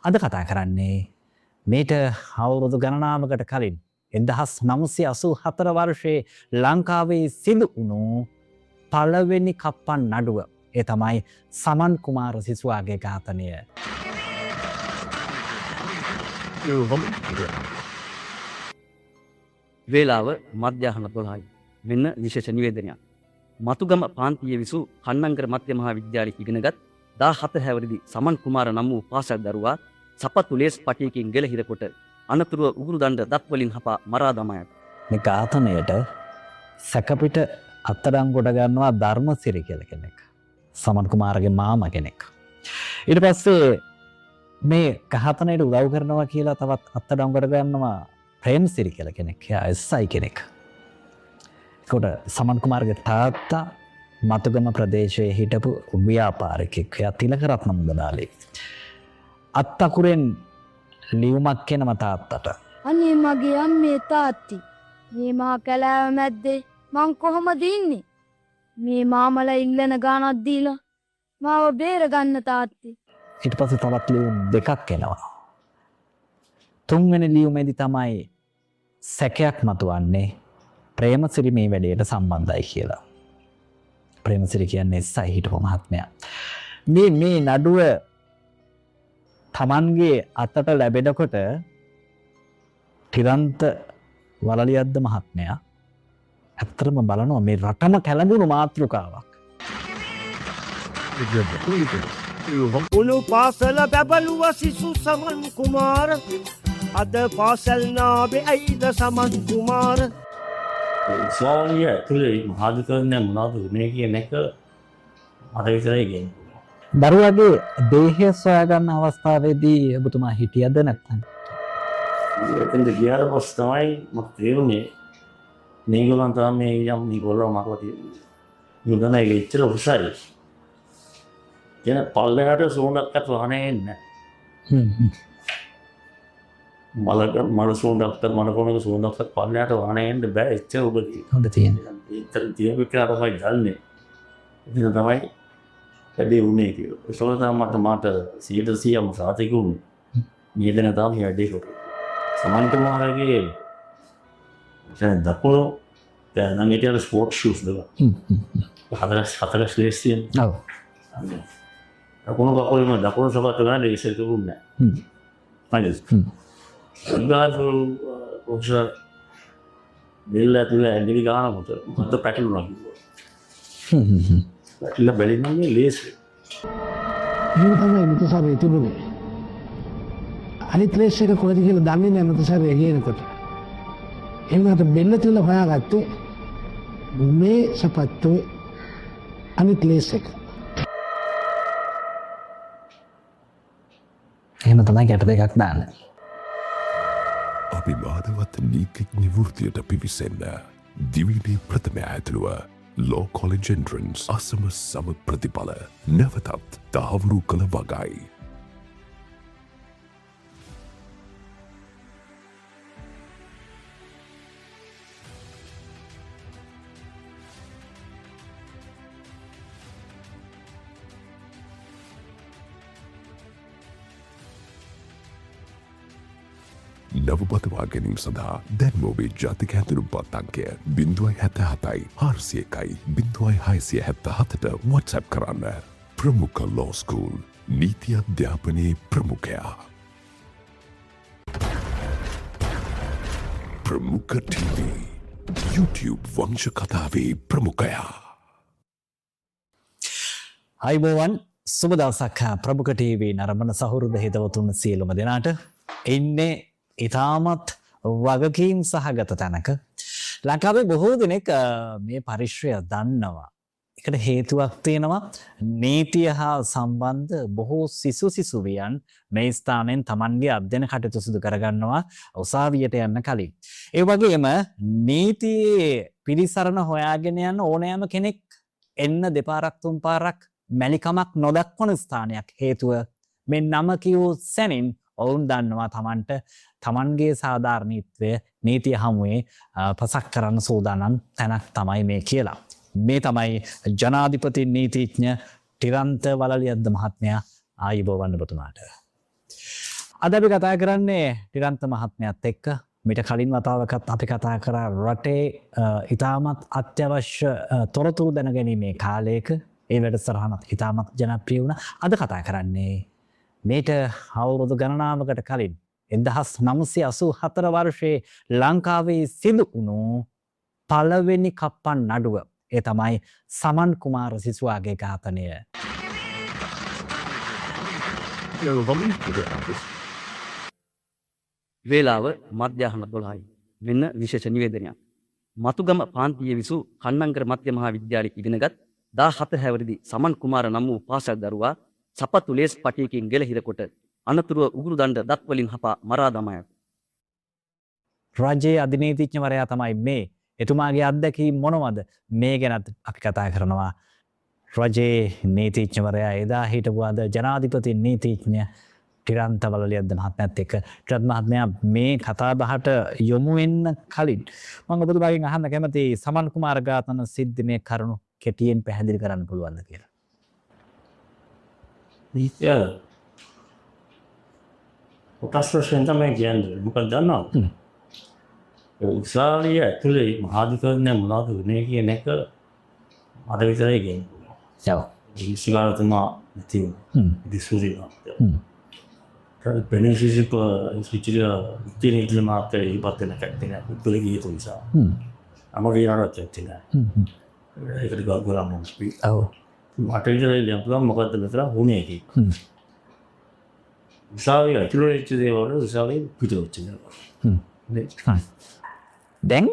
අද කතා කරන්නේ මේට අවුරුදු ගණනාවකට කලින් 1984 වර්ෂයේ ලංකාවේ සිදු වුණු පළවෙනි කප්පන් නඩුව. ඒ තමයි සමන් කුමාර සිසුවාගේ ඝාතනය. වේලාව මධ්‍යහන 12යි. මෙන්න විශේෂ නිවේදනයක්. මතුගම පාන්තියේ විසූ කන්නංකර මධ්‍ය මහා විද්‍යාලයේ ඉගෙනගත් 17 හැවිරිදි සමන් කුමාර නම් වූ පාසල් දරුවා සපත්තු ලේස් පටියකින් ගෙලහිර කොට අනතුරුව උගුරු දණ්ඩ දත්වලින් හපා මරා දමා ඇත. මේ ඝාතනයට සැකපිට අත්අඩංගුවට ගන්නවා ධර්මසිරි කියලා කෙනෙක්. සමන් කුමාරගේ මාමා කෙනෙක්. ඊට පස්සේ මේ ඝාතනයට උදව් කරනවා කියලා තවත් අත්අඩංගුවට ගන්නවා ප්‍රේම්සිරි කියලා කෙනෙක්. එයා SI කෙනෙක්. ඒකට සමන් කුමාරගේ තාත්තා මතුගම ප්‍රදේශයේ හිටපු ව්‍යාපාරිකයෙක්. එයා තිලකරත්න මුදලාලි. අත්තකුරෙන් ලියුමක් කෙනම තාත්තට. අනේ මගේ අම්මේ තාත්ති. මේ මහා කැලෑව මැද්දේ මං කොහොමද ඉන්නේ? මේ මාමලා ඉල්ලන ගානක් දීලා මාව බේර ගන්න තාත්ති. ඊට පස්සේ තවත් ලියුම් දෙකක් එනවා. තුන්වෙනි ලියුමේදී තමයි සැකයක් මතුවන්නේ ප්‍රේමසිරි මේ වැඩේට සම්බන්ධයි කියලා. ප්‍රේමසිරි කියන්නේ SI හිටපු මහත්මයා. මේ නඩුව තමන්ගේ අතට ලැබෙනකොට තිරන්ත වලලියද්ද මහත්මයා ඇත්තටම බලනවා මේ රටම කැළඹුණු මාතෘකාවක්. උළු පාසල බැබළුව සිසු සමන් කුමාර අද පාසල් නාබේ ඇයිද සමන් කුමාර. ස්වාමිය ඇතුලේ මහාධිකරණය මොනවද මේ කියන එක මට විතරයි කියන්නේ. දරුවගේ දේහය සොයාගන්න අවස්ථාවේදී ඔබතුමා හිටියද නැත්නම්? එතෙන්ද ගියාට පස්සේ තමයි මට තේරුනේ මේගොල්ලන් තමයි මේ යම් මේගොල්ලෝ මාකට යුදන එක ඉච්චර උසයි. කියන පල්ලෙහාට සෝනක්වත් වහනේ නැහැ. මල සෝනක්වත් මල කොනක සෝනක්වත් පල්ලෙහාට වහනේ එන්න බෑ ඉච්චර උබදී. හොඳ තියෙනවා. ඉතින් තියෙන්නේ කියලා තමයි ගන්නේ. ඉතින් තමයි වැඩේ උනේ කියලා. ඒක තමයි මට 100%ම සාතික උනේ. නියදන තමයි වැඩේ කරේ. සමන් කුමාරගේ දැන් දකුණු දැන් නම් ඒටියර ස්පෝර්ට් ෂූස් දෙක. හතරස් ලේස් තියෙන. ඔව්. දකුණු කකුලේම දකුණු සපත්තු ගන්න ඉස්සෙල් තිබුණේ නැහැ. හ්ම්. අනිවාර්යව ඔක්ෂර් දෙල්ල ඇතුලේ ඇඟිලි ගන්නකොට මට පැටලුණා කිව්වා. පැටලලා බැලින්නේ ලේස්. මේ තමයි මුතසාරේ තිබුණේ. අනිත් ලේස් එක කොහෙද කියලා දන්නේ නැහැ මුතසාරේ කියනකොට. එන්නට බෙල්ල තියලා හොයාගත්තේ මේ සපත්තු අනිත් ලේස් එක. එහෙම තමයි ගැට දෙකක් දාන්න. අපි මානවත් නීතික් නිවෘතියට පිවිසෙන්න දිවිනේ ප්‍රථම ඇතුළුව ලෝ කොලෙජ් එන්ට්‍රන්ස් අසම සම ප්‍රතිඵල නැවතත් තහවුරු කළ වගයි. නවබතවා ගැනීම සඳහා දැන්ම ඔබේ ජාතික හැඳුනුම්පත් අංකය 077යි 401යි 0677ට WhatsApp කරන්න. ප්‍රමුඛ ලෝ ස්කූල් නීති අධ්‍යාපනයේ ප්‍රමුඛයා. ප්‍රමුඛ TV YouTube වංශ කතාවේ ප්‍රමුඛයා. අයිබෝවන් සුබ දවසක් ප්‍රමුඛ TV නරඹන සහෘද හිතවතුන් සියලුම දෙනාට. ඉන්නේ ඉතාමත් වගකීම් සහගත තැනක. ලංකාවේ බොහෝ දෙනෙක් මේ පරිශ්‍රය දන්නවා. එකට හේතුවක් තියෙනවා නීතිය හා සම්බන්ධ බොහෝ සිසුවියන් මේ ස්ථානයෙන් තමන්ගේ අධ්‍යයන කටයුතු සිදු කරගන්නවා උසාවියට යන්න කලින්. ඒ වගේම නීතියේ පිළිසරණ හොයාගෙන යන ඕනෑම කෙනෙක් එන්න දෙපාරක් තුන් පාරක් මැලිකමක් නොදක්වන ස්ථානයක් හේතුව මේ නම කියූ සැනින් ඔවුන් දන්නවා තමන්ගේ සාධාරණීත්වය නීතිය හමුවේ පසක් කරන්න සූදානම් තැනක් තමයි මේ කියලා. මේ තමයි ජනාධිපති නීතිඥ තිරන්ත වලලියද්ද මහත්මයා ආයුබෝවන් ඔබතුමාට. අද අපි කතා කරන්නේ ටිරන්ත මහත්මයාත් එක්ක. මීට කලින් වතාවකත් අපි කතා කරා රටේ ඉතාමත් අත්‍යවශ්‍ය තොරතුරු දැනගැනීමේ කාලයක ඒ වැඩසටහනත් ඉතාමත් ජනප්‍රිය වුණා. අද කතා කරන්නේ මේට අවුරුදු ගණනාවකට කලින් 1984 වර්ෂයේ ලංකාවේ සිදු වුණු පළවෙනි කප්පන් නඩුව. ඒ තමයි සමන් කුමාර සිසුවාගේ ඝාතනය. වේලාව මධ්‍යහන 12යි. මෙන්න විශේෂ නිවේදනයක්. මතුගම පාන්තියේ විසූ කන්නංකර මධ්‍ය මහා විද්‍යාලයේ ඉගෙනගත් 17 හැවිරිදි සමන් කුමාර නම් වූ පාසල් දරුවා සපත්තු ලේස් පටියකින් ගෙලහිර කොට අනතුරුව උගුරු දණ්ඩ දත් වලින් හපා මරා දමයි. රජයේ අධිනීතිඥවරයා තමයි මේ. එතුමාගේ අත්දැකීම් මොනවද? මේ ගැනත් අපි කතා කරනවා. රජයේ නීතිඥවරයා එදා හිටපු අද ජනාධිපති නීතිඥ ටිරන්ත වලලියද්ද මහත්මයාත් එක්ක. ටිරන්ත මහත්මයා මේ කතා බහට යොමු වෙන්න කලින් මම ඔබතුමාගෙන් අහන්න කැමතියි සමන් කුමාර ඝාතන සිද්ධියේ කරුණු කෙටියෙන් පැහැදිලි කරන්න පුළුවන්ද කියලා. ඉතින් කොටස් වශයෙන් තමයි කියන්නේ. මොකද දන්නවද? උසාවිය ඇතුලේ මහාධිකරණය මොනවද වෙන්නේ කියන එක අද විතරයි කියන්නේ. ඔව්. ඒ සිගාරතුමා ඉතින් දිසුරියා. බෙනෙසිසික ඉස්විචිය ඉතින් ඉතින් මාතේ ඉපතන කැටේ පුදුලි ගිය තුන්සා. අමරියාරත් ඇතින. ඒකට ගාගොලම් මොස්පි. ඔව්. මට විතරයි ලියපුවා මොකද්ද මෙතන වුණේ කි. උසාවිය ඇතුලේ ඉච්ච දේවල් උසාවිය පිටවෙච්ච දේවල්. දැන්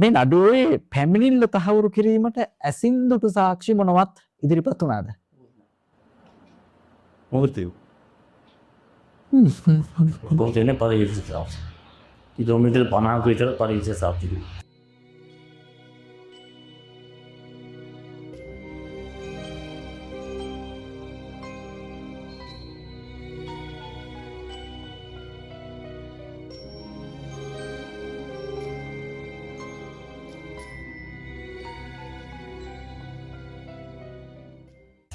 මේ නඩුවේ පැමිණිල්ල තහවුරු කිරීමට ඇසින් දුටු සාක්ෂි මොනවත් ඉදිරිපත් වුණාද? මොකද ගොතෙන්නේ පරිවිස සාක්ෂි. කිලෝමීටර් 50ක විතර පරිවිස සාක්ෂි.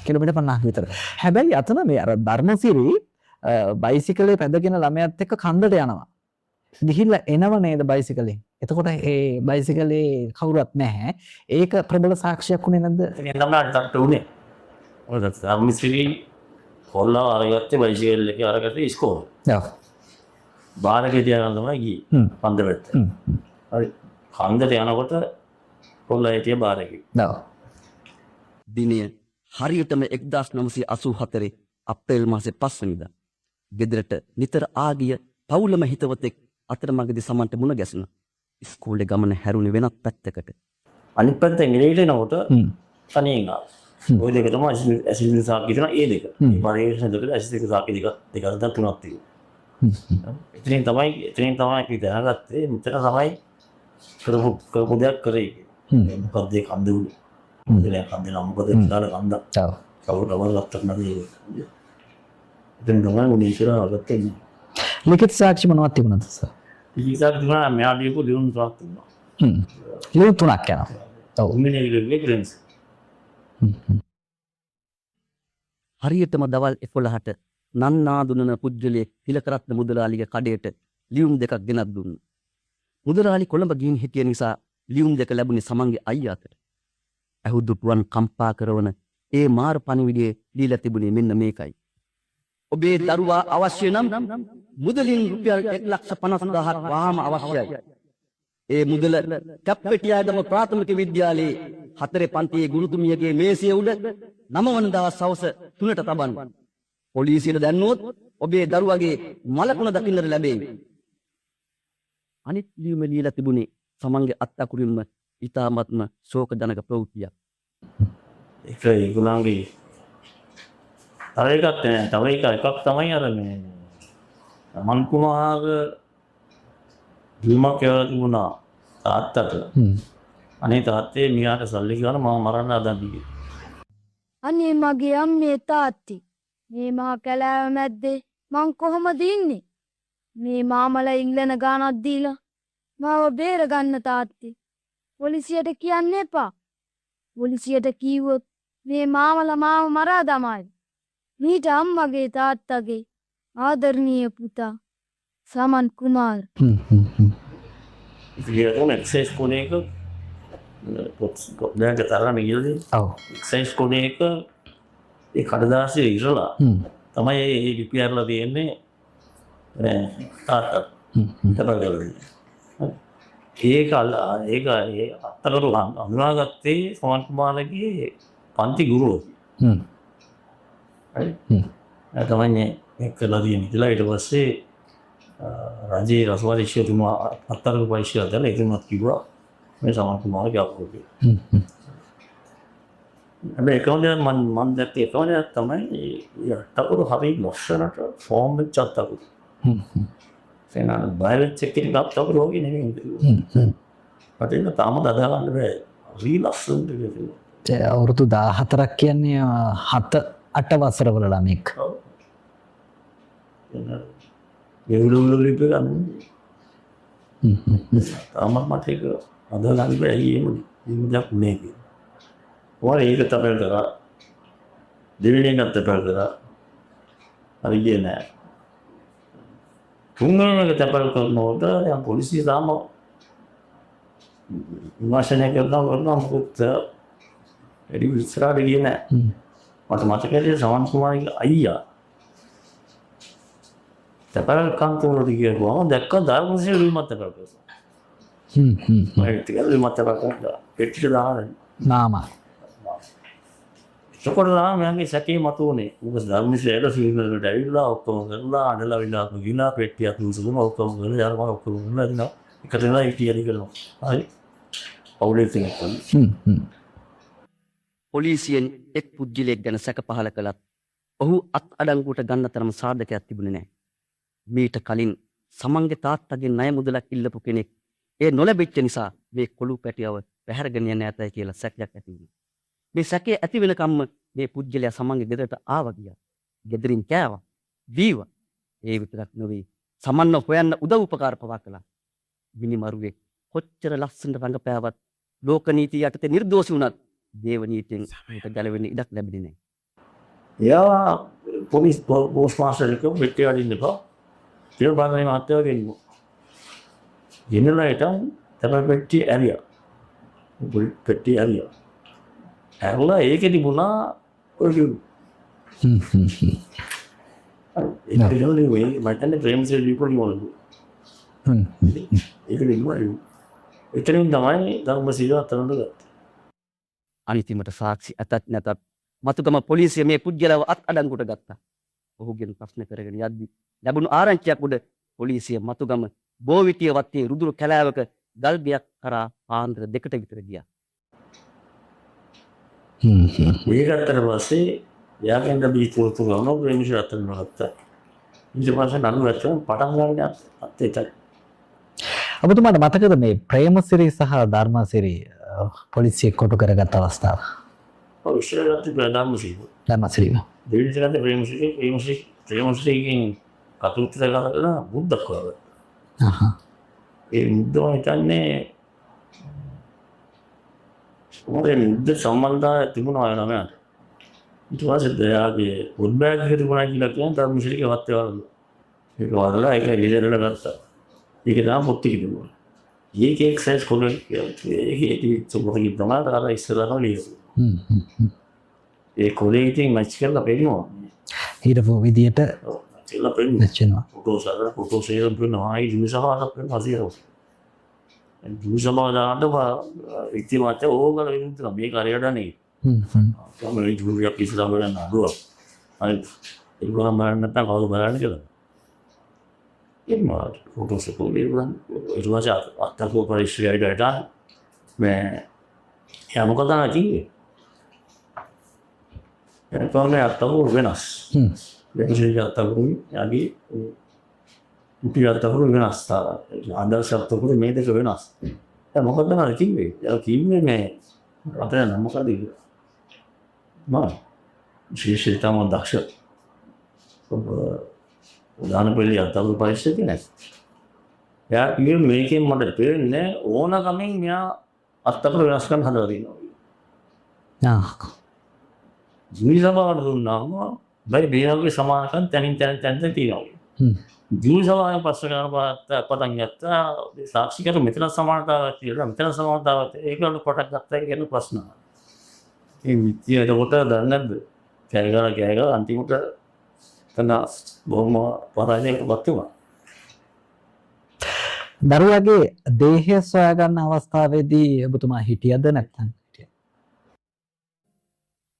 කිලෝමීටර් 50ක විතර. හැබැයි අතන මේ අර ධර්මසිරි බයිසිකලේ පැදගෙන ළමයාත් එක්ක කන්දට යනවා. ගිහිල්ලා එනව නේද බයිසිකලෙන්. එතකොට ඒ බයිසිකලේ කවුරුත් නැහැ. ඒක ප්‍රබල සාක්ෂියක් වුණේ නැද්ද? එතනින් තමයි අන්තට උනේ. මොකද ධර්මසිරි කොල්ලා අරගත්තේ බයිසිකල් එකේ අරගත්තේ ඉස්කෝලේ. ඔව්. බාරකේ තියාගෙන තමයි ගියේ. කන්ද පැත්ත. හරි. කන්දට යනකොට කොල්ලා හිටියේ බාරකේ. ඔව්. දිනය හරියටම 1984 අප්‍රේල් මාසේ 5 වෙනිදා ගෙදරට නිතර ආගිය පවුලම හිතවතෙක් අතරමඟදී සමන්ට මුණ ගැසුණා. ඉස්කෝලේ ගමන හැරුණේ වෙනත් පැත්තකට. අනිත් පැත්තෙන් එළියට එනකොට තනියෙන් ආවා. ওই දෙක තමයි ඇසිඩ් සාක්කි දෙන ඒ දෙක. මේ පරිවර්තන දෙක ඇසිඩ් සාක්කි දෙක නැත්නම් තුනක් තියෙනවා. එතනින් තමයි අපි දැනගත්තේ මෙතන තමයි කරපු දෙයක් කරේ. මොකද ඒ කන්ද උනේ. මුදලේ කන්ද නම් මොකද දාලා කන්ද. ඔව්. කවුරු ගමන ගත්තත් නැති. දැන් ගමන උනේ ඉස්සරහ ගත්තේ. ලිඛිත සාක්ෂි මොනවද තිබුණාද සර්? ඉතින් තුනා මෙයා ලියපු ලියුම් තුනක් තිබුණා. ලියුම් තුනක් යනවා. ඔව්. උමිනේ ඉලෙක්ට්‍රොනික්ස්. හරියටම දවල් 11ට නන්නාඳුනන පුජ්‍යලේ තිලකරත්න මුදලාලිගේ කඩේට ලියුම් දෙකක් ගෙනත් දුන්නා. මුදලාලි කොළඹ ගිහින් හිටිය නිසා ලියුම් දෙක ලැබුණේ සමන්ගේ අයියා අතට. ඇහුදුටුවන් කම්පා කරන ඒ මාර පණිවිඩයේ දීලා තිබුණේ මෙන්න මේකයි. ඔබේ දරුවා අවශ්‍ය නම් මුදලින් රුපියල් 1,50,000ක් වහාම අවශ්‍යයි. ඒ මුදල කැප්පෙටියාදම ප්‍රාථමික විද්‍යාලයේ 4 පන්තියේ ගුරුතුමියගේ මේසය උඩ 9 වනදා සවස 3ට තබන්න. පොලිසියට දැන්නුවොත් ඔබේ දරුවාගේ මලකුණ දකින්නට ලැබෙයි. අනිත් ලියුම ලියලා තිබුණේ සමන්ගේ අත්තකුරින්ම ඉතාමත්ම ශෝකජනක ප්‍රවෘත්තියක්. ඒක ඒගොල්ලන්ගේ තව එකක් තමයි අර මේ මන් කුමාර දිල්මක් කියලා තිබුණා තාත්තට. අනේ තාත්තේ මියාට සල්ලි ගන්න මම මරන්න හදන්නේ. අනේ මගේ අම්මේ තාත්ති මේ මහ කැලෑව මැද්දේ මං කොහොමද ඉන්නේ? මේ මාමලා ඉල්ලන ගානක් දීලා මාව බේර ගන්න තාත්ති. පොලිසියට කියන්න එපා. පොලිසියට කිව්වොත් මේ මාමලා මාව මරා දමයි. මීට අම්මගේ තාත්තගේ ආදරණීය පුතා සමන් කුමාර. ඉතින් එක්සයිස් කොනේක පොත්දෑක තරන්න ගියද ඔව්. එක්සයිස් කොනේක ඒ කඩදාසය ඉරලා තමයි ඒ ලිපි ඇරලා තියෙන්නේ තාත්තට තැපැල් කරලා. ඒක ඒක අත්තකට අඳුනාගත්තේ සමන් කුමාරගේ පන්ති ගුරුවෝ. තමයි මේ කළා තියෙන ඉතලා ඊට පස්සේ රජයේ රසවාදීශයතුමා අත්තරක පයිශ්‍ය අදලා එතුමත් කිව්වා මේ සමන් කුමාරගේ අපුරු කියලා. හැබැයි එකම දේ මම දැක්කේ එකම දේ තමයි අත්තකුරු හරි ලස්සනට ෆෝම් වෙච්ච අත්තකුරු. සේනා බයලට් එකකින් අත්තකුරු වගේ නෙමෙයි. පටේන තාම දදා ගන්න බෑ. හරි ලස්සනට කියලා. අවුරුදු 14ක් කියන්නේ 7-8 වසරවල ළමෙක්. ගෙවුලුළු ලිපි ගන්න. තාම මට ඒක අදා ගන්න බෑ එහෙම නේ කියලා. ඔය ඒක තමයි කරා. දෙවෙනි එකත් තපල් කරා. හරි ගියේ නෑ. තුන්වෙනි එක තපල් කරනකොට යම් පොලිසිය තාම විමර්ශනය කරනවා මොකද එඩි විස්තරාට ගියේ නෑ. මට මතකයි සමන් කුමාරගේ අයියා තපල් කාන්තුවලට ගියපුවම දැක්ක ධර්මසිරි විමත කරපුවා. මම ටිකක් විමත කරලා පෙට්ටියට දාගෙන නාම. සොකොරලා මගේ සැකේ මතුවනේ. මොකද ධර්මසිරියට සීනලට ඇවිල්ලා ඔක්කොම කරලා අඬලා විලා ගිනා පෙට්ටියක් දුසුම ඔක්කොම කරලා යාර මම ඔක්කොම කරලා දිනවා. එකට නෑ ඉතිරි කරනවා. හරි. පවුලේ තියෙන පොලිසියෙන් එක් පුද්ගලයෙක් ගැන සැක පහල කළත් ඔහු අත් අඩංගුවට ගන්න තරම සාධකයක් තිබුණේ නැහැ. මීට කලින් සමන්ගේ තාත්තගෙන් ණය මුදලක් ඉල්ලපු කෙනෙක් ඒ නොලැබෙච්ච නිසා මේ කොළු පැටියව පැහැරගෙන යන්න ඇතයි කියලා සැකයක් ඇති වුණා. මේ සැකය ඇති වෙනකම්ම මේ පුද්ගලයා සමන්ගේ ගෙදරට ආවා ගියා. ගෙදරින් කෑවා, බීවා. ඒ විතරක් නෙවෙයි සමන්ව හොයන්න උදව් උපකාර පවා කළා. මිනිමරුවේ කොච්චර ලස්සනට රඟපෑවත් ලෝක නීතිය යටතේ නිර්දෝෂී වුණත් දේව නීතියෙන් ඌට ගැලවෙන්න ඉඩක් ලැබෙන්නේ නැහැ. එයා පොලිස් පෝස්ට් මාස්ටර් එක පිටේ අදින්න එපා. ඊට බලන්නේ මාත්‍යව ගෙන්නු. ගෙන්නලා හිටන් තමයි පෙට්ටිය ඇරියා. පොලිස් පෙට්ටිය ඇරියා. ඇරලා ඒකේ තිබුණා ඔය ඒක දෙන්නේ වෙයි මටනේ ප්‍රේමසිරි රිපෝට් මොනවද? ඒක නෙමෙයි. එතනින් තමයි ධර්මසිරිය අතනට ගත්තේ. අනිතිමට සාක්ෂි ඇතත් නැතත් මතුගම පොලිසිය මේ පුද්ගලව අත් අඩංගුවට ගත්තා. ඔහුගෙන් ප්‍රශ්න කරගෙන යද්දි ලැබුණු ආරංචියක් උඩ පොලිසිය මතුගම බෝවිටිය වත්තේ රුදුරු කැලෑවක ගල්බියක් කරා පාන්දර 2ට විතර ගියා. මේකට පස්සේ යාගෙන් බීචෝ තුනම ප්‍රේමසිරිය අතන ගත්තා. ඊට පස්සේ නඩු වැටෙන පටන් ගන්න අත්තේ ඔබතුමාට මතකද මේ ප්‍රේමසිරි සහ ධර්මසිරි පොලිසිය කොටු කරගත් අවස්ථාව? ඔව් ඉස්සරහට ධර්මසිරි. ධර්මසිරි. දෙවියන් කරන්නේ ප්‍රේමසිරිගෙන් කතුරුත් කරලා බුද්ධ කව. ඒ මුද්දෝ හිතන්නේ මොකද මුද්ද සම්බන්ධය තිබුණා නම යට. ඊට පස්සේ දයාගේ උඩ්බෑග් එක තිබුණා කියලා කියන ධර්මසිරිගේ වත්තේ වල. ඒක වලලා ඒක ඉලෙරල ගත්තා. ඒක තමයි පොත් ටික තිබුණා. ඒක එක්සයිස් කොලේ ඒක සුබෝගි ප්‍රමාණයට අර ඉස්සරහම ලියුවා. ඒ කොලේ ඉතින් මැච් කරලා පෙන්නනවා. හිටපු විදියට කියලා පෙන්නනවා. නැචෙනවා. ෆොටෝ සේරම් පෙන්නනවා. ආයි ජුසහාරක් පෙන්නනවා හසියව. ජුසමාදාට ඉතින් මත ඕගල වෙනවා මේ කාර්යයට නේ. තමයි ජුරියක් ඉස්සරහ ගන්න අදුව. අයි ඒක ගමන් නැත්නම් කවුරු බලන්න කියලා. එම්මා ෆොටෝ සෙකෝලේ වුණා. ඊට පස්සේ අත්තකෝ පරිශ්‍රයයිට මේ යා මොකද නැතිනේ. එතකොට අත්තකෝ වෙනස්. වෙනස් අත්තකෝ යගේ ඉතින් අත්තකෝ වෙනස් තා. ආදර්ශ අත්තකෝ මේ දෙක වෙනස්. ඒ මොකද නැතිනේ. යා කිව්වේ මේ අතන නම් මොකද ඉන්නේ. මා විශේෂිතම දක්ෂ. උදාන පොලි අත්තකෝ පරිශ්‍රය නැහැ. යා කිව්වේ මේකෙන් මට තේරෙන්නේ ඕනකමින් මෙයා අත්තකෝ වෙනස්කම් හදලා දෙනවා. ආ. ජීවිතවල දුන්නාම බයි මේවගේ සමානකම් තැනින් තැනට තියෙනවා. ජීව සමාන පස්ස ගන්න පටන් ගත්තා සාක්ෂිකරු මෙතන සමානතාවක් කියලා මෙතන සමානතාවක් ඒකවල පටන් ගත්තා කියන ප්‍රශ්න. ඒ විද්‍යාව එතකොට දන්නේ නැද්ද? කෑගල අන්තිමට තන බොහොම පරාජයකටපත් වුණා. දරුවගේ දේහය සොයාගන්න අවස්ථාවේදී ඔබතුමා හිටියද නැත්නම් හිටියද?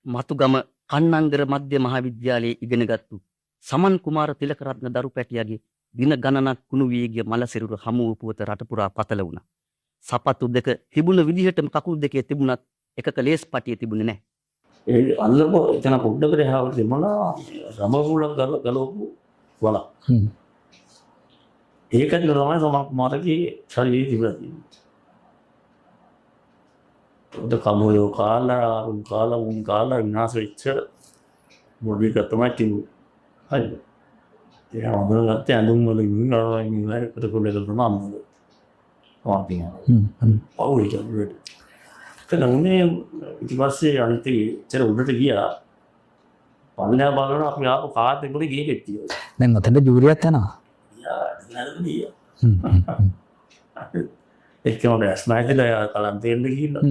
මතුගම කන්නංගර මධ්‍ය මහාවිද්‍යාලයේ ඉගෙනගත්තු සමන් කුමාර තිලකරත්න දරු පැටියාගේ දින ගණනක් කුණු වී ගිය මල සිරුර හමු වූ පුවත රට පුරා පතල වුණා. සපත්තු දෙක තිබුණ විදිහටම කකුල් දෙකේ තිබුණත් එකක ලේස් පටියේ තිබුණේ නැහැ. ඒ අල්ලපු එතන පොඩ්ඩකට එහාට දෙමලා රමමුල ගලවපු වල. ඒකත් තමයි සමන් කුමාරගේ ශරීරයේ තිබුණා තියෙන්නේ. උද කමෝයෝ කාලා විනාශ වෙච්ච මොඩික තමයි තිබුණේ. හරි. ඒක හොඳට ඇඳුම් වල ඉන්නවා ඒකට කොල්ලෙක් තමයි අම්මෝ. වාපිය. පවුල් එක. තනන්නේ ඊට පස්සේ අනිත් ඉතර උඩට ගියා. පල්ලෙහා බලන අපි ආපු කාත් එක්කද ගියේ කෙට්ටිය. දැන් ඔතන ජූරියත් යනවා. ඒකම බැස්මයිදලා කලන් තෙන්න ගිහිල්ලා.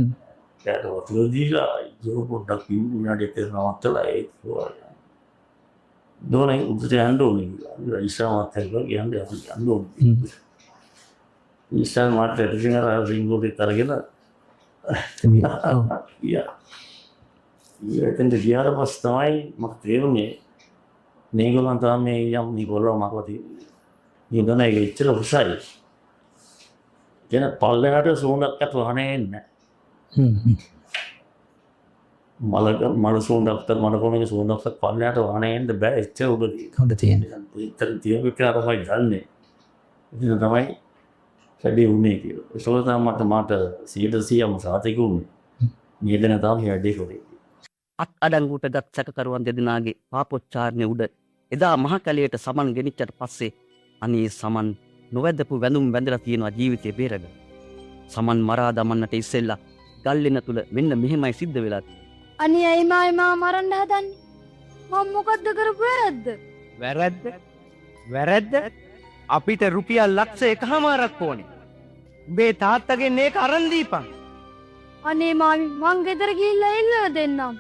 යාට වතුර දීලා ජෝ පොඩ්ඩක් විනාඩියක් නවත්තලා ඒක දෝනේ උදේට යන්න ඕනේ. ඉස්සරහට හැල්ලා යන්න ඕනේ. ඉස්සරහට රින්ගර් රින්ගෝට තරගෙන එතෙන්ට ගියාට පස්සේ තමයි මට තේරුනේ මේගොල්ලන් තමයි යම් මේගොල්ලෝ මකවති නිදන එක ඉච්චර උසයි. කියන පල්ලෙහාට සෝඳක්වත් වහනේ නැහැ. මල සෝඳක්වත් මල කොනගේ සෝඳක්වත් පල්ලෙහාට වහනේ එන්න බෑ ඉච්චර උඩදී. හොඳ තියෙන්නේ. ඉතින් තියෙන විකාර තමයි ගන්නෙ. ඉතින් තමයි වැඩි උනේ කියලා. ඒක තමයි මට 100%ම සාතික උනේ. නියදන තමයි වැඩි කරේ. අත් අඩංගුවට ගත් සැකකරුවන් දෙදෙනාගේ පාපොච්චාරණය උඩ එදා මහ කැලයට සමන් ගෙනිච්චට පස්සේ අනේ සමන් නොවැදපු වැඳුම් වැඳලා තියෙනවා ජීවිතේ බේරගන්න. සමන් මරා දමන්නට ඉස්සෙල්ලා ගල්ලෙන තුල මෙන්න මෙහෙමයි සිද්ධ වෙලා තියෙන්නේ. අනේ ඇයි මා මරන්න හදන්නේ? මම මොකද්ද කරපු වැරද්ද? වැරද්ද අපිට රුපියල් ලක්ෂ 1.5ක් ඕනේ. උඹේ තාත්තගෙන් ඒක අරන් දීපන්. අනේ මාමි මං ගෙදර ගිහිල්ලා එල්ලලා දෙන්නම්.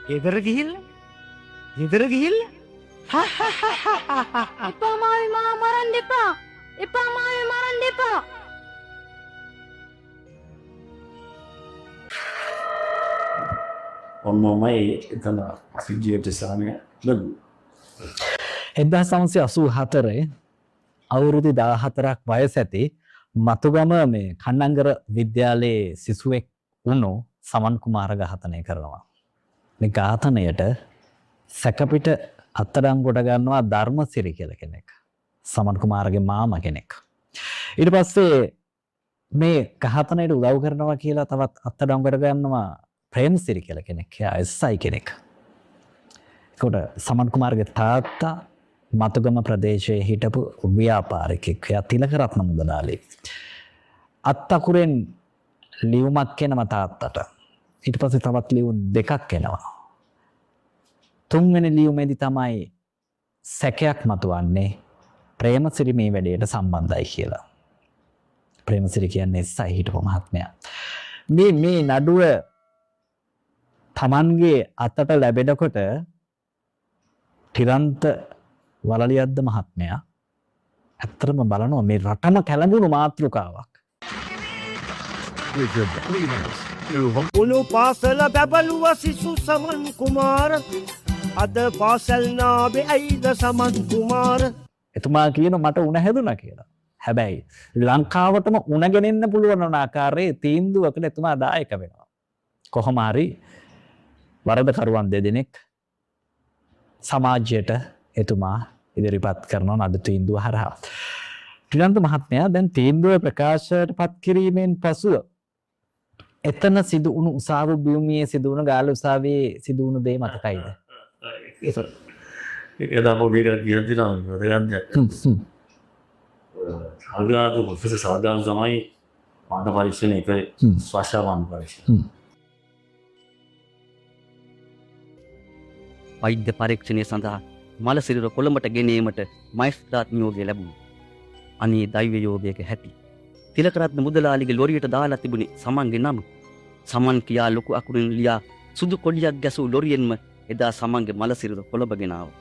ගෙදර ගිහිල්ලා? එපා මාමි මා මරන්න එපා. එපා මාමි මරන්න එපා. ඔන්නෝමයි එතන සිද්ධියට සාමය ලැබුණා. 1984 අවුරුදු 14ක් වයස ඇති මතුගම මේ කන්නංගර විද්‍යාලයේ සිසුවෙක් වුණු සමන් කුමාර ඝාතනය කරනවා. මේ ඝාතනයට සැකපිට අත්අඩංගුවට ගන්නවා ධර්මසිරි කියලා කෙනෙක්. සමන් කුමාරගේ මාමා කෙනෙක්. ඊට පස්සේ මේ ඝාතනයට උදව් කරනවා කියලා තවත් අත්අඩංගුවට ගන්නවා ප්‍රේමසිරි කියලා කෙනෙක්. එයා SI කෙනෙක්. ඒකට සමන් කුමාරගේ තාත්තා මතුගම ප්‍රදේශයේ හිටපු ව්‍යාපාරිකෙක්. එයා තිලකරත්න මුදලාලි. අත්තකුරෙන් ලියුමක් එනවා තාත්තට. ඊට පස්සේ තවත් ලියුම් දෙකක් එනවා. තුන්වෙනි ලියුමේදී තමයි සැකයක් මතුවන්නේ ප්‍රේමසිරි මේ වැඩේට සම්බන්ධයි කියලා. ප්‍රේමසිරි කියන්නේ SI හිටපු මහත්මයා. මේ නඩුව තමන්ගේ අතට ලැබෙනකොට තිරන්ත වලලියද්ද මහත්මයා ඇත්තටම බලනවා මේ රටම කැළඹුණු මාතෘකාවක්. උළු පාසල බැබලුව සිසු සමන් කුමාර අද පාසල් නාබේ ඇයිද සමන් කුමාර. එතුමා කියන මට උණ හැදුනා කියලා. හැබැයි ලංකාවටම උණ ගෙනෙන්න පුළුවන් වන ආකාරයේ තීන්දුවකට එතුමා දායක වෙනවා. කොහොම හරි වරදකරුවන් දෙදෙනෙක් සමාජයට එතුමා ඉදිරිපත් කරනවා නඩු තීන්දුව හරහා. ත්‍රිලන්ත මහත්මයා දැන් තීන්දුව ප්‍රකාශයට පත් කිරීමෙන් පසුව එතන සිදු වුණු උසාවි භූමියේ සිදු වුණු ගාල්ල උසාවියේ සිදු වුණු දේ මතකයිද? ඒක තමයි මේක කියන දේ නේද? සාගාතු ප්‍රොෆෙසර් සාගාතු තමයි මාන පරීක්ෂණයක ස්වාශාවන් පරීක්ෂණ. වෛද්‍ය පරීක්ෂණය සඳහා මලසිරුර කොළඹට ගෙනීමට මයිස්ත්‍රාත් නියෝගය ලැබුණා. අනේ දෛව යෝගයක හැටි. තිලකරත්න මුදලාලිගේ ලොරියට දාලා තිබුණේ සමන්ගේ නම. සමන් කියා ලොකු අකුරින් ලියා සුදු කොඩියක් ගැසූ ලොරියෙන්ම එදා සමන්ගේ මලසිරුර කොළඹගෙන ආවා.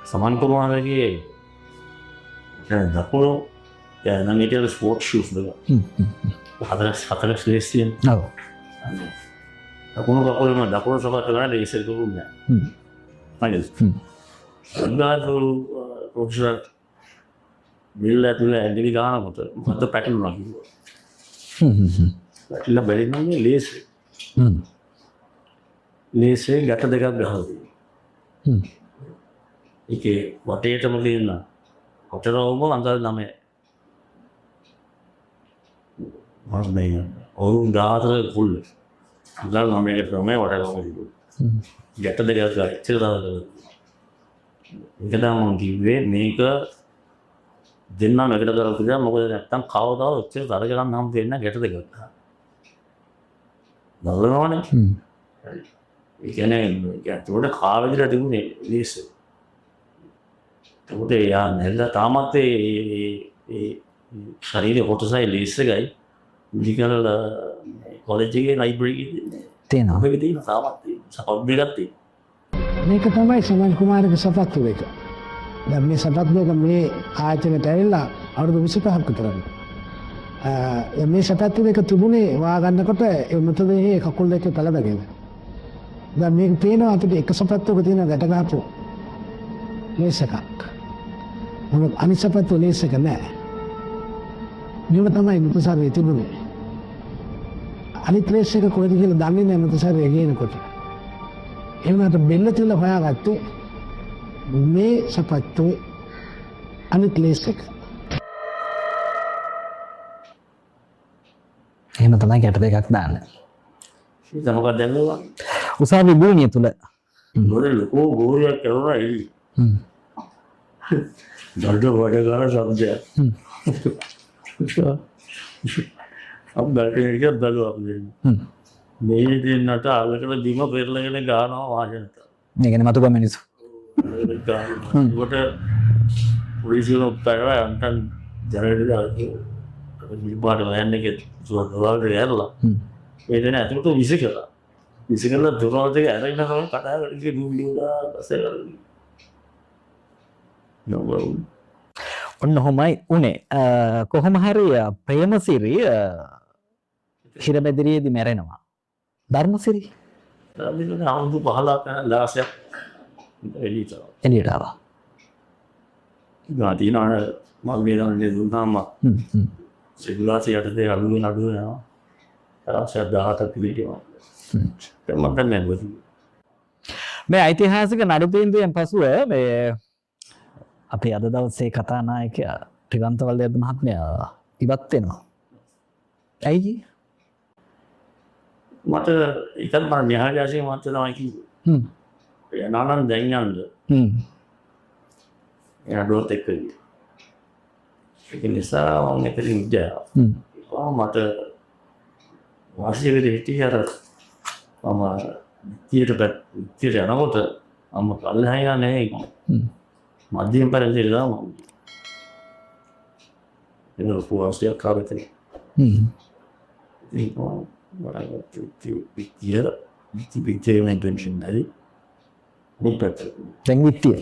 සමන් කුමාරගේ දකුණු නම් හිටියද ස්පෝර්ට් ෂූස් දෙක. හතරක් ස්ලේස් තියෙන. ඔව්. දකුණු කකුලේම දකුණු සපත්ත ගන්න ලේසර් කරුන්නේ. හරිද? අන්දාසු ප්‍රොෆෙසර් බිල් ඇතුලේ ඇඳලි ගන්නකොට මොකද පැටලුණා කිව්වා. පැටලලා බැරිනම් ලේස්. ලේසේ ගැට දෙකක් ගහලා තියෙනවා. ඒකේ වටේටම තියෙන කොටරවම අඟල් 9. මම ඔවුන් 14 කුල්. අඟල් 9 ක්‍රමයේ වටේටම ගැට දෙකක් ගාලා ඉතින් දාලා. ඒක තමයි කිව්වේ මේක දෙන්නා එකට කරලා තියලා මොකද නැත්තම් කවදාවත් ඔච්චර තරක ගන්න නම් දෙන්න ගැට දෙකක්. නල්ලනවනේ. ඒ කියන්නේ ඒකට කාවැදිලා තිබුණේ ලේස්. ඒකට යා නැල්ල තාමත් ඒ ශරීරයේ කොටසයි ලේස් එකයි මෙඩිකල් කොලෙජ් එකේ ලයිබ්‍රරි එකේ තියෙනවා. මේක තියෙන තාමත් සපබ්බිලක් තියෙනවා. මේක තමයි සමන් කුමාරගේ සපත්තු එක. දැන් මේ සපත්තු එක මේ ආයතනයට ඇවිල්ලා අවුරුදු 25ක් විතර වෙනවා. මේ සපත්තු එක තිබුණේ වා ගන්නකොට ඒ මුතදේ කකුල් දෙක පළබගෙන. දැන් මේක පේනවා අපිට එක සපත්තුක තියෙන ගැට ගහපු ලේස් එකක්. මොන අනිත් සපත්තු ලේස් එක නෑ. මේව තමයි මුතසාරේ තිබුණේ. අනිත් ලේස් එක කොහෙද කියලා දන්නේ නෑ මුතසාරේ ගේනකොට. ඒ වුණාට බෙල්ල තියලා හොයාගත්තේ මේ සපත්තු අනිත් ලේස් එක. එහෙම තමයි ගැට දෙකක් දාන්න. ඒක මොකක්ද දැන්නවා? උසාවි භූමිය තුල. මොකද ලොකෝ ගෝරියක් කරනවා එයි. දඩ වඩ ගන්න සබ්ජය. අප්ඩේට් එක දාලා අපේ. මේ දෙන්නට අල්ලකට බිම පෙරලගෙන ගන්නවා වාහනයට. මේ කියන්නේ මතු ගම මිනිස්සු. ඒකට පොලිසිය උත්තරය අන්තන් ජනරේටර් විපාර වයන් එකේ සුවදාවට යරලා. මේ දෙන ඇතුළට විසිකලා. විසිකලා දොරවල් දෙක අරගෙන තමයි කතා කරන්නේ දුම්බිලා පස්සේ. ඔන්න ඔහොමයි උනේ. කොහොම හරි ප්‍රේමසිරි හිරබෙදරියේදී මැරෙනවා. ධර්මසිරි අපි අවුරුදු 15ක් 16ක් එළියට ආවා. ගාතින මගේ දන්නේ දුන්නාම සිගුලාසි යටතේ අලුවෙන් අඩු වෙනවා. තරස්යක් 17ක් පිළිගියා. මම දන්නේ මේ ඓතිහාසික නඩුපින්දුවෙන් පසුව මේ අපි අද දවසේ කතානායකයා ත්‍රිගන්තවල්ලේ මහත්මයා ඉවත් වෙනවා. ඇයි? මට එකක් මම න්‍යායාලයේ මත තමයි කිව්වේ. නානන් දැන් යන්න. එයාට එක්ක ගියා. ඒක නිසා මම එතනින් ගියා. මට වාසියකට හිටියර මම තියට යනකොට මම කල්හයිලා නැහැ. මධ්‍යම පරිසරය තමයි. එන පුවාසිය කාබතේ. ඒක what I got to here the invention nadi muppet දැන් විත්තිය.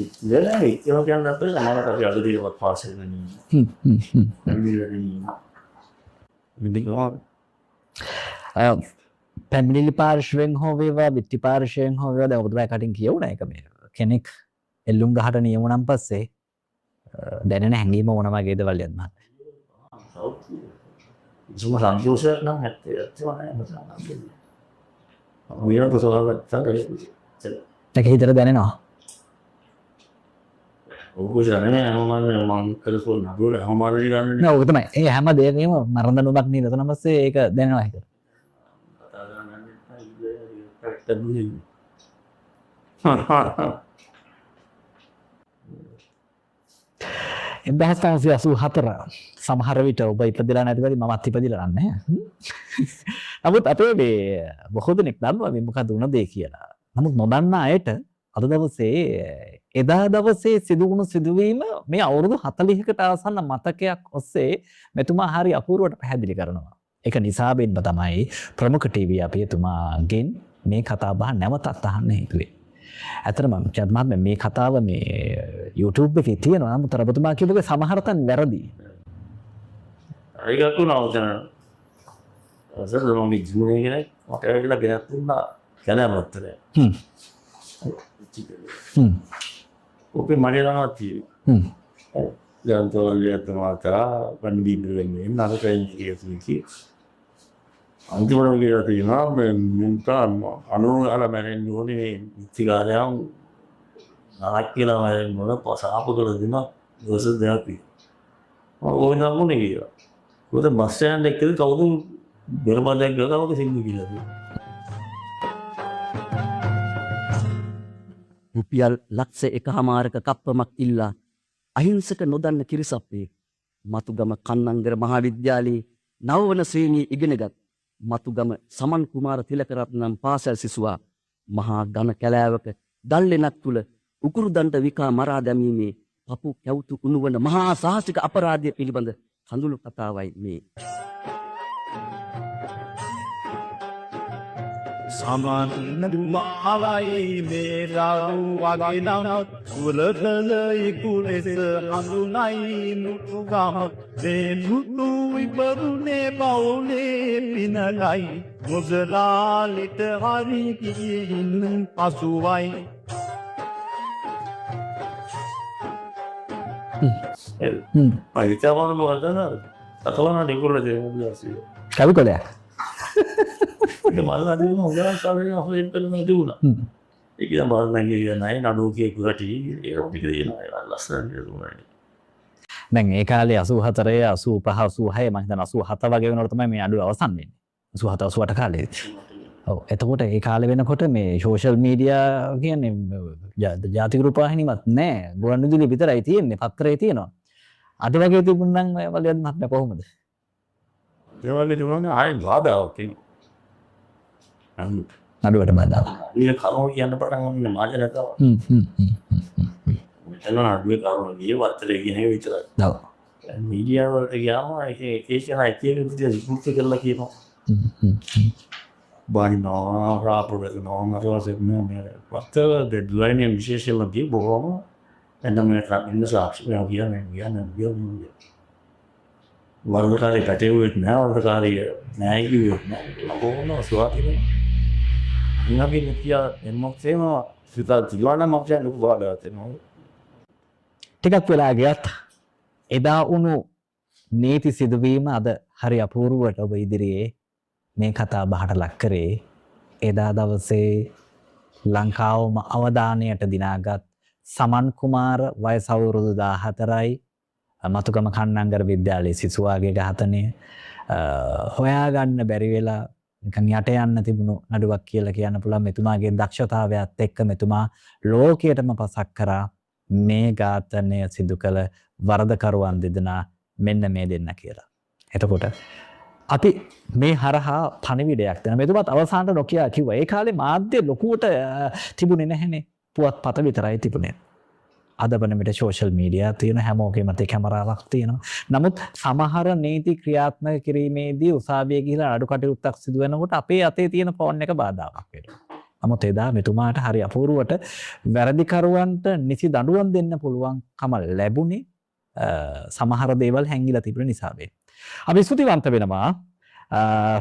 ඉතින් ඒක කියන්න අපේ සමහරට අපි අද දිනවත් පාස් වෙනනේ. පැමිණිලි පාර්ශ්වයෙන් හෝ වේවා විත්ති පාර්ශ්වයෙන් හෝ වේවා දැන් ඔබතුමා කටින් කියවුණා ඒක මේ කෙනෙක් එල්ලුම් ගහට නියමුණන් පස්සේ දැනෙන හැඟීම මොන වගේද වලියත් මහත්තයා? Cuma සංජෝෂයක් නම් ඇත්තේ තමයි. මම කොසලවත් ඒක හිතට දැනෙනවා. ඔබ ජනනේ මම කරපු නඩුවල හැමෝම ගන්න නෑ ඔක තමයි. ඒ හැම දෙයකම මරණ දඬුවමක් නේද? එතන පස්සේ ඒක දැනෙනවා ඒක. එබැහස් 1984 සමහර විට ඔබ ඉපදලා නැති වෙයි මමත් ඉපදිලා නැහැ. නමුත් අපේ මේ බොහෝ දෙනෙක් දන්නවා මේ මොකද වුණ දේ කියලා. නමුත් නොදන්න අයට අද දවසේ එදා දවසේ සිදු වුණු සිදුවීම මේ අවුරුදු 40කට ආසන්න මතකයක් ඔස්සේ මෙතුමා හරි අපූර්වට පැහැදිලි කරනවා. ඒක නිසාවෙන්ම තමයි ප්‍රමුඛ ටීවී අපි එතුමාගෙන් මේ කතා බහ නැවතත් අහන්න හිතුවේ. ඇත්තටම චන්දමාත් මේ කතාව මේ YouTube එකේ තියෙනවා. නමුත් රබතුමා කියපුවේ සමහර තැන් වැරදි. ඒක කුණාවතන අසල මම ජීුනේ කෙනෙක් මට ඇවිල්ලා ගෙනත් දුන්නා කැලෑමත්තර. ඔපේ මගේ ළඟ තියෙන්නේ. දැන් තෝරලියත් මාතා වන්දි බිල්ලෙන්නේ නරකයෙන් කියති. අන්තිමට කියලා තියෙනවා මුන්තා අනුරාල මැරෙන්න ඕනේ සිගාරයන් නාක් කියලා මැරෙන්න ඕන පසාප කරලා දෙන දවස් දෙකක් තියෙනවා. ඕක නමුනේ කියලා. උද බස් ස්ටෑන්ඩ් එකේ කවුද බෙරබදයක් ගාවක සිංහ කියලා තියෙනවා. රුපියල් ලක්ෂ 1.5ක කප්පමක් ඉල්ලා අහිංසක නොදන්න කිරිසප්පේ මතුගම කන්නංගර මහාවිද්‍යාලයේ නවවන ශ්‍රේණියේ ඉගෙනගත් මතුගම සමන් කුමාර තිලකරත්නම් පාසල් සිසුවා මහා ඝන කැලෑවක දල්ලෙනක් තුල උකුරුදන්ට විකා මරා දැමීමේ පපු කැවුතු උණුවන මහා සාහසික අපරාධය පිළිබඳ කඳුළු කතාවයි මේ. සමන්න මහවයි මේරාව් වගේ නම් සුවලකල ඉකුලෙස හඳුනයි නුතුගම දෙනුතු ඉබරුනේ බවුලේ පිනලයි මුසලාලිට හරි කියින්න පසුවයි. පරිත්‍යාවන මොකදද අතවන ඩිකුල දෙවියන්සි කවි කොලයක්. මල්ලා දෙන උදාහරණයක් හොයන්න පෙළන දුණා. ඒක නම් බලන්න කියන්නේ නඩුව කියකුටි ඒක ටික දෙනවා ලස්සන දුන්නා. දැන් ඒ කාලේ 84 85 86 මම හිතන 87 වගේ වෙනකොට තමයි මේ අඩුව අවසන් වෙන්නේ. 87 88 කාලේදී. ඔව් එතකොට ඒ කාලේ වෙනකොට මේ සෝෂල් මීඩියා කියන්නේ ජාතික රූපවාහිනියවත් නැහැ. ගුවන්විදුලි විතරයි තියෙන්නේ. පත්‍රයේ තියෙනවා. අද වගේ තිබුණනම් ඔය වලියත් මහත්මයා කොහොමද? ඒ වගේ දුන්නා ආයි බාධාවක් තියෙනවා. නඩුවට බාධාවක්. ඒක කරුණු කියන්න පටන් ගන්න මාජනකව. මෙතන නඩුවේ කරුණු ගියේ වත්තරේ කියන එක විතරයි. ඔව්. මීඩියා වලට ගියාම ඒකේ ඒකයි තියෙන විදිහ විකෘති කරලා කියනවා. බයිනෝ රාපොරේ නෝ මරවසේ මේ වත්තර ඩෙඩ්ලයින් එක විශේෂයෙන්ම දී බොහොම එන්න මේ ඉන්න සාක්ෂි කියන්නේ වරදකාරී කටයුතු නෑ වරදකාරී නෑ කිව්වොත් නෑ බොහොම ස්වාධීනයි. ඉන්නකේ නිතියා එම්මොක්සේම සිතා ජීවන මොක්ෂය නුවාදා තෙනෝ. ටිකක් වෙලා ගියත් එදා වුණු නීති සිදුවීම අද හරි අපූර්වට ඔබ ඉදිරියේ මේ කතා බහට ලක් කරේ එදා දවසේ ලංකාවම අවධානයට දිනාගත් සමන් කුමාර වයස අවුරුදු 14යි මතුගම කන්නංගර විද්‍යාලයේ සිසුවාගේ ඝාතනය හොයාගන්න බැරි වෙලා නිකන් යට යන්න තිබුණු නඩුවක් කියලා කියන්න පුළුවන්. මෙතුමාගේ දක්ෂතාවයත් එක්ක මෙතුමා ලෝකයටම පසක් කරා මේ ඝාතනය සිදු කළ වරදකරුවන් දෙදෙනා මෙන්න මේ දෙන්න කියලා. එතකොට අපි මේ හරහා පණිවිඩයක් දෙන මෙතුමත් අවසානට නොකිය කිව්වා. ඒ කාලේ මාධ්‍ය ලොකුවට තිබුණේ නැහැනේ. පුවත්පත විතරයි තිබුණේ. අද වන විට සෝෂල් මීඩියා තියෙන හැමෝගෙම තේ කැමරාවක් තියෙනවා. නමුත් සමහර නීති ක්‍රියාත්මක කිරීමේදී උසාවියේ ගිහිලා අඩු කටයුත්තක් සිදු වෙනකොට අපේ අතේ තියෙන ෆෝන් එක බාධාවක් වෙනවා. නමුත් එදා මෙතුමාට හරි අපූර්වට වැරදිකරුවන්ට නිසි දඬුවම් දෙන්න පුළුවන්කම ලැබුණේ සමහර දේවල් හැංගිලා තිබුණ නිසා වේ. අපි ස්තුතිවන්ත වෙනවා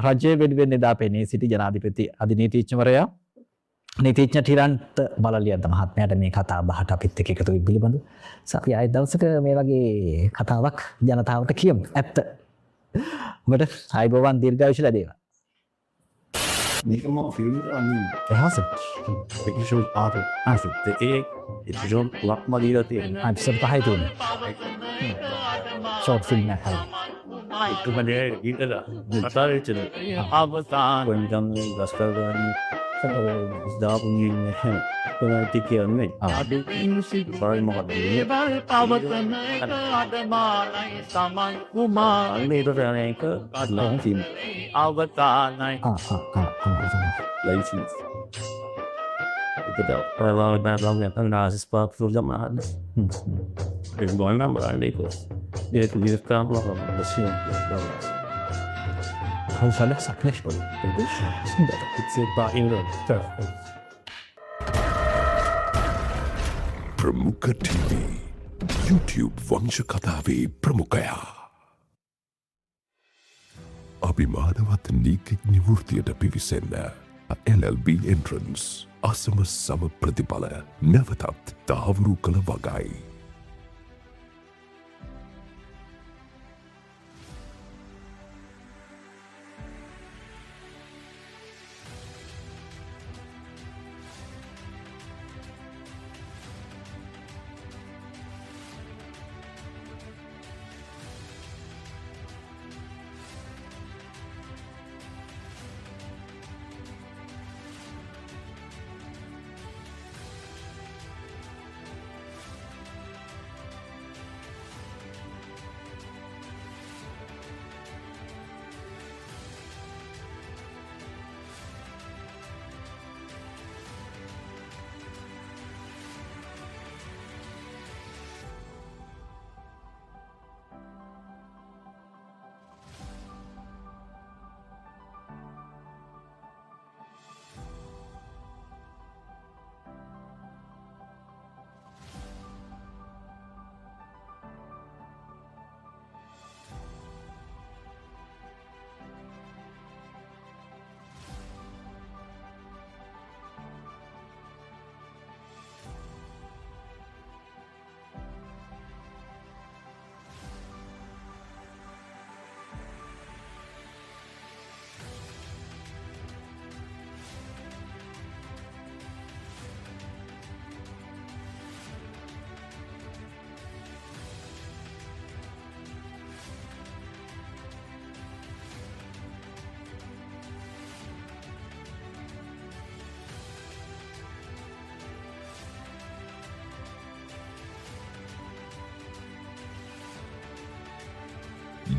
රජයේ වෙනුවෙන් එදා පෙනී සිටි ජනාධිපති අධිනීතිඥවරයා නීතිඥ ටිරන්ත බලලියද්ද මහත්මයාට මේ කතා බහට අපිත් එක්ක එකතු වෙන්න පිළිබඳව. අපි ආයෙත් දවසක මේ වගේ කතාවක් ජනතාවට කියමු. ඇත්ත. ඔබට ආයිබෝවන් දීර්ඝායුෂ ලැබේවා. මේකම ෆිල්ම් අනිත් එහෙමද? ෆික්ෂන් ආර්ට් ඒ ඉතින් ලක්ම දීලා තියෙනවා. එපිසෝඩ් 5 තුන. ෂෝට් ෆිල්ම් එකක්. ඉතුමනේ ගීතලා කතාවේ ඉතන අවසාන වෙනකම් ගස්කරගන්න දාපුගේ නැහැ කොනයිති කියන්නේ අඩු බරයි මොකද ඒවල් පවතන එක අදමානයි සමන් කුමාර අන්නේට යනක අදලන් තිීම අවතානයි ලයිසිස් එකට පරවාව බැලම් යතන් නාසිස් පාක් සූජමහන්න ගොන්නම් බරන්නේකෝ ඒක දිස්කාම් ලහම දසිය දවස් හොසල සක්නේශ් බල ප්‍රමුඛ TV YouTube වංශ කතාවේ ප්‍රමුඛයා අභිමානවත් නීතිඥ නිවෘත්තියට පිවිසෙන්න LLB entrance අසම සම ප්‍රතිඵල නැවතත් තහවුරු කළ වගයි.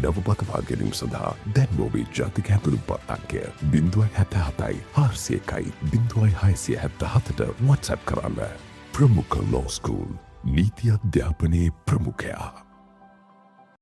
නව බකවා ගැනීම සඳහා දැන් ඔබේ ජාතික හැඳුනුම්පත් අංකය 077යි 401යි 0677ට WhatsApp කරන්න. ප්‍රමුඛ ලෝ ස්කූල් නීති අධ්‍යාපනයේ ප්‍රමුඛයා